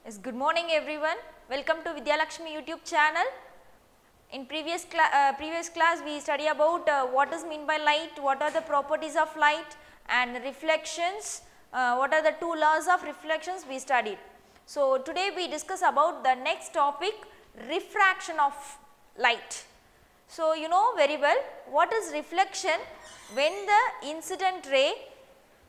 Yes, good morning everyone. Welcome to Vidhyalakshmi YouTube channel. In previous class we study about what is mean by light, what are the properties of light and reflections, what are the two laws of reflections we studied. So, today we discuss about the next topic, refraction of light. So, you know very well what is reflection. When the incident ray,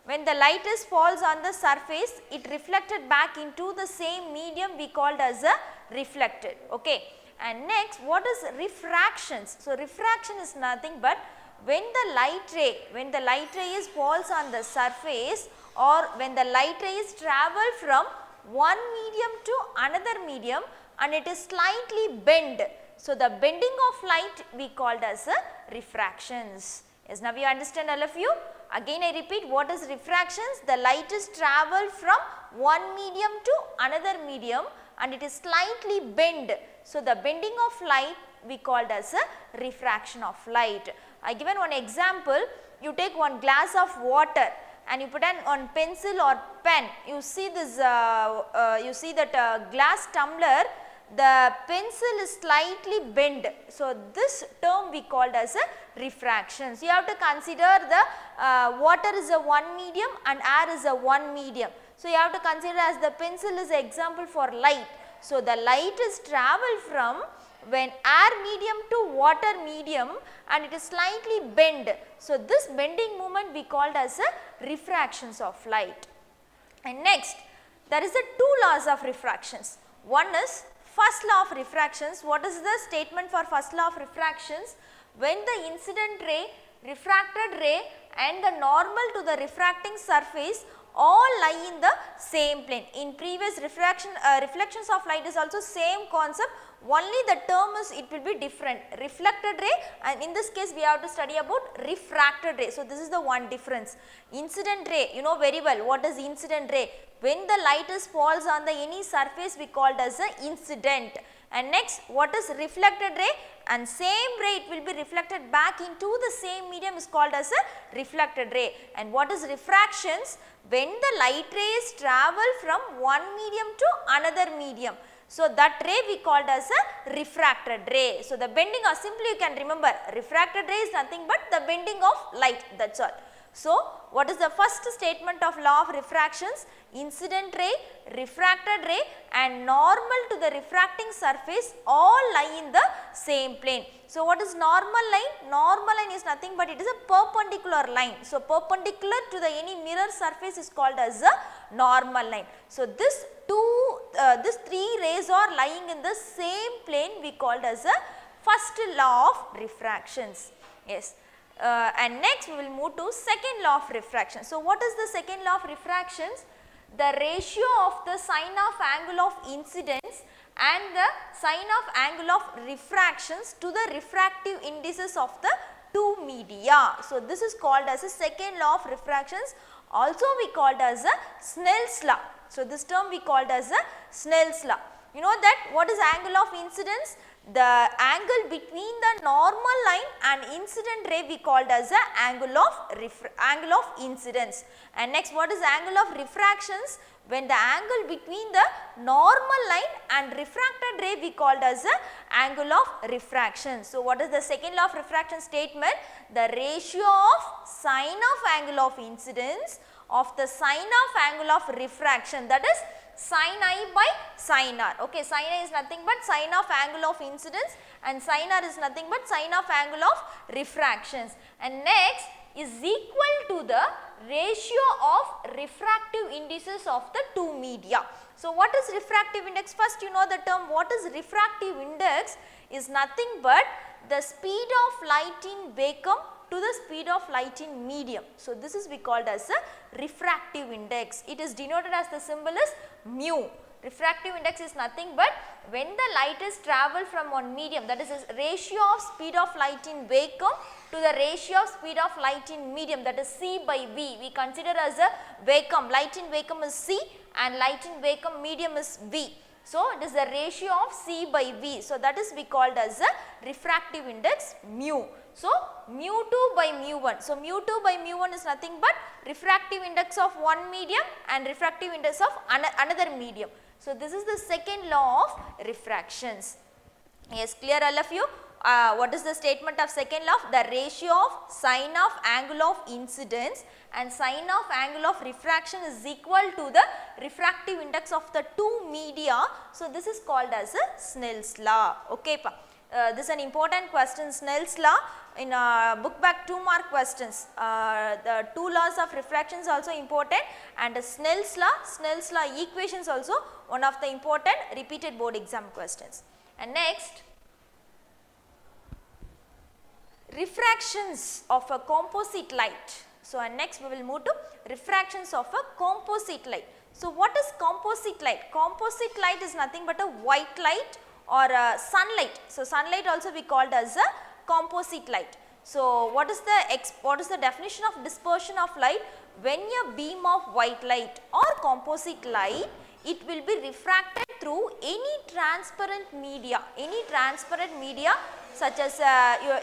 when the light falls on the surface, it reflected back into the same medium we called as a reflected. Okay. And next, what is refractions? So, refraction is nothing but when the light ray falls on the surface, or when the light rays travel from one medium to another medium and it is slightly bent. So, the bending of light we called as a refractions. Yes, now you understand all of you. Again I repeat, what is refractions? The light is travel from one medium to another medium and it is slightly bent. So, the bending of light we called as a refraction of light. I given one example. You take one glass of water and you put on pencil or pen. You see this, you see that glass tumbler, the pencil is slightly bent. So, this term we called as a refraction. So, you have to consider the water is a one medium and air is a one medium. So, you have to consider as the pencil is an example for light. So, the light is travel from when air medium to water medium and it is slightly bent. So, this bending movement we called as a refractions of light. And next, there is a two laws of refractions. One is first law of refractions. What is the statement for first law of refractions? When the incident ray, refracted ray and the normal to the refracting surface all lie in the same plane. In previous reflections of light is also same concept, only the term is it will be different, reflected ray, and in this case we have to study about refracted ray. So, this is the one difference. Incident ray, you know very well what is incident ray. When the light falls on the any surface we called as a incident. And next, what is reflected ray? And same ray it will be reflected back into the same medium is called as a reflected ray. And what is refractions? When the light rays travel from one medium to another medium. So, that ray we called as a refracted ray. So, the bending, or simply you can remember, refracted ray is nothing but the bending of light, that is all. So, what is the first statement of law of refractions? Incident ray, refracted ray and normal to the refracting surface all lie in the same plane. So, what is normal line? Normal line is nothing but it is a perpendicular line. So, perpendicular to the any mirror surface is called as a normal line. So, this three rays are lying in the same plane we called as a first law of refractions. Yes. And next we will move to second law of refraction. So, what is the second law of refractions? The ratio of the sine of angle of incidence and the sine of angle of refractions to the refractive indices of the two media. So, this is called as a second law of refractions, also we called as a Snell's law. So, this term we called as a Snell's law. You know that what is angle of incidence? The angle between the normal line and incident ray we called as the angle of incidence. And next, what is angle of refractions? When the angle between the normal line and refracted ray we called as the angle of refraction. So, what is the second law of refraction statement? The ratio of sine of angle of incidence of the sine of angle of refraction, that is sin I by sin r. Okay, sin I is nothing but sine of angle of incidence and sin r is nothing but sine of angle of refractions. And next is equal to the ratio of refractive indices of the two media. So, what is refractive index? First you know the term what is refractive index is nothing but the speed of light in vacuum to the speed of light in medium. So, this is we called as a refractive index. It is denoted as the symbol is mu. Refractive index is nothing but when the light is travel from one medium, that is a ratio of speed of light in vacuum to the ratio of speed of light in medium, that is C by V. We consider as a vacuum, light in vacuum is C and light in vacuum medium is V. So, it is the ratio of C by V. So, that is we called as a refractive index mu. So, mu2 by mu1. So, mu2 by mu1 is nothing but refractive index of one medium and refractive index of another medium. So, this is the second law of refractions. Yes, clear all of you? What is the statement of second law? The ratio of sine of angle of incidence and sine of angle of refraction is equal to the refractive index of the two media. So, this is called as a Snell's law. Okay, this is an important question, Snell's law in book back 2 mark questions. The two laws of refraction is also important, and Snell's law equations also one of the important repeated board exam questions. And next, refractions of a composite light. So, and next we will move to refractions of a composite light. So, what is composite light? Composite light is nothing but a white light or a sunlight. So, sunlight also we called as a composite light. So, what is the definition of dispersion of light? When a beam of white light or composite light, it will be refracted through any transparent media such as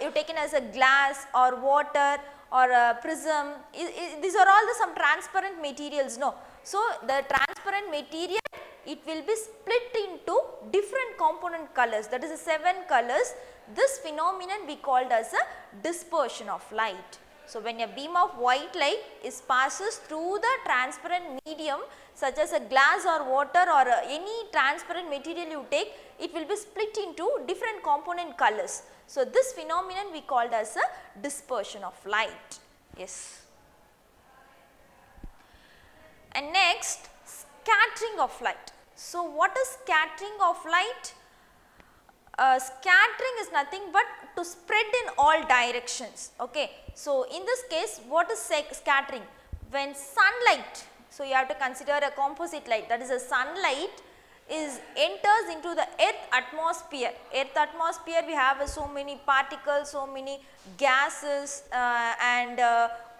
you taken as a glass or water or a prism. These are all some transparent materials, no. So, the transparent material, it will be split into different component colors, that is the 7 colors. This phenomenon we called as a dispersion of light. So, when a beam of white light passes through the transparent medium such as a glass or water or any transparent material you take, it will be split into different component colors. So, this phenomenon we called as a dispersion of light. Yes. And next, scattering of light. So, what is scattering of light? Scattering is nothing but to spread in all directions. Okay. So, in this case, what is scattering? When sunlight, so you have to consider a composite light, that is a sunlight enters into the earth atmosphere. Earth atmosphere, we have so many particles, so many gases and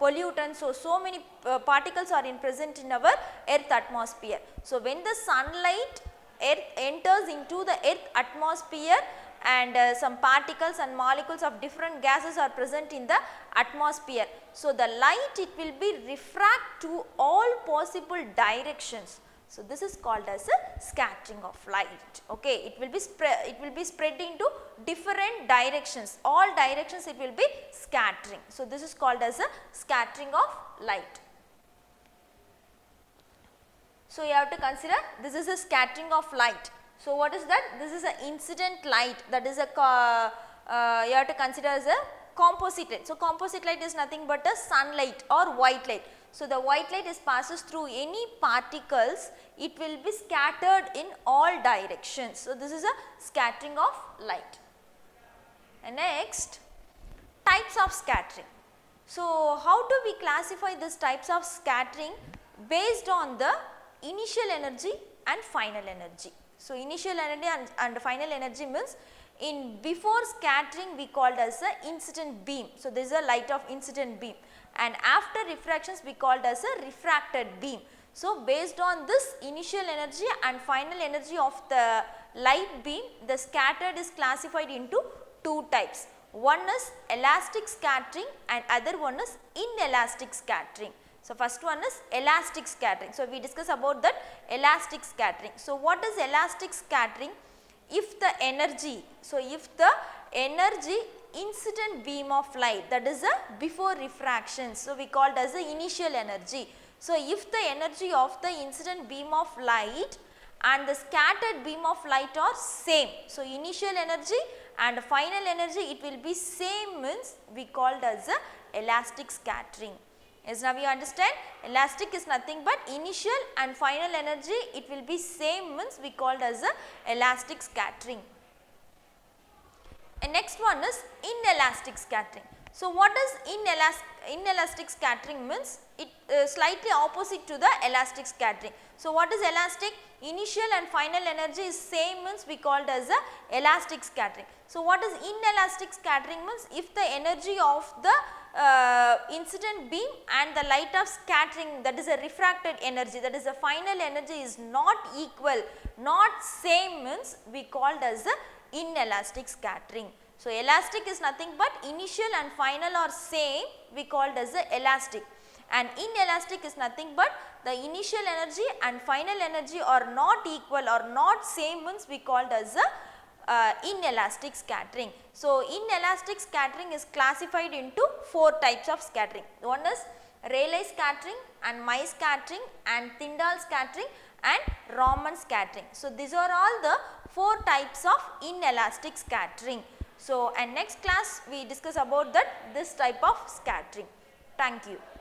pollutants. So many particles are present in our earth atmosphere. So, when the sunlight enters into the earth atmosphere and some particles and molecules of different gases are present in the atmosphere. So, the light, it will be refract to all possible directions. So, this is called as a scattering of light. Okay, it will be spread into different directions, all directions it will be scattering. So, this is called as a scattering of light. So, you have to consider this is a scattering of light. So, what is that? This is an incident light, that is a you have to consider as a composite light. So, composite light is nothing but a sunlight or white light. So, the white light passes through any particles, it will be scattered in all directions. So, this is a scattering of light. And next, types of scattering. So, how do we classify these types of scattering? Based on the initial energy and final energy. So, initial energy and final energy means in before scattering we called as a incident beam. So, this is a light of incident beam, and after refractions we called as a refracted beam. So, based on this initial energy and final energy of the light beam, the scattered is classified into two types. One is elastic scattering and other one is inelastic scattering. So, first one is elastic scattering. So, we discuss about that elastic scattering. So, what is elastic scattering? If the energy, so if the energy incident beam of light, that is a before refraction, so we called as the initial energy. So, if the energy of the incident beam of light and the scattered beam of light are same, so initial energy and final energy it will be same, means we called as a elastic scattering. Yes, now you understand, elastic is nothing but initial and final energy it will be same, means we called as a elastic scattering. And next one is inelastic scattering. So, what is inelastic scattering means? It slightly opposite to the elastic scattering. So, what is elastic? Initial and final energy is same, means we called as a elastic scattering. So, what is inelastic scattering means? If the energy of the incident beam and the light of scattering, that is a refracted energy, that is the final energy is not equal, not same, means we called as a inelastic scattering. So, elastic is nothing but initial and final are same, we called as a elastic, and inelastic is nothing but the initial energy and final energy are not equal or not same means we called as a inelastic scattering. So, inelastic scattering is classified into 4 types of scattering. One is Rayleigh scattering and Mie scattering and Tyndall scattering and Raman scattering. So, these are all the 4 types of inelastic scattering. So, and next class we discuss about this type of scattering. Thank you.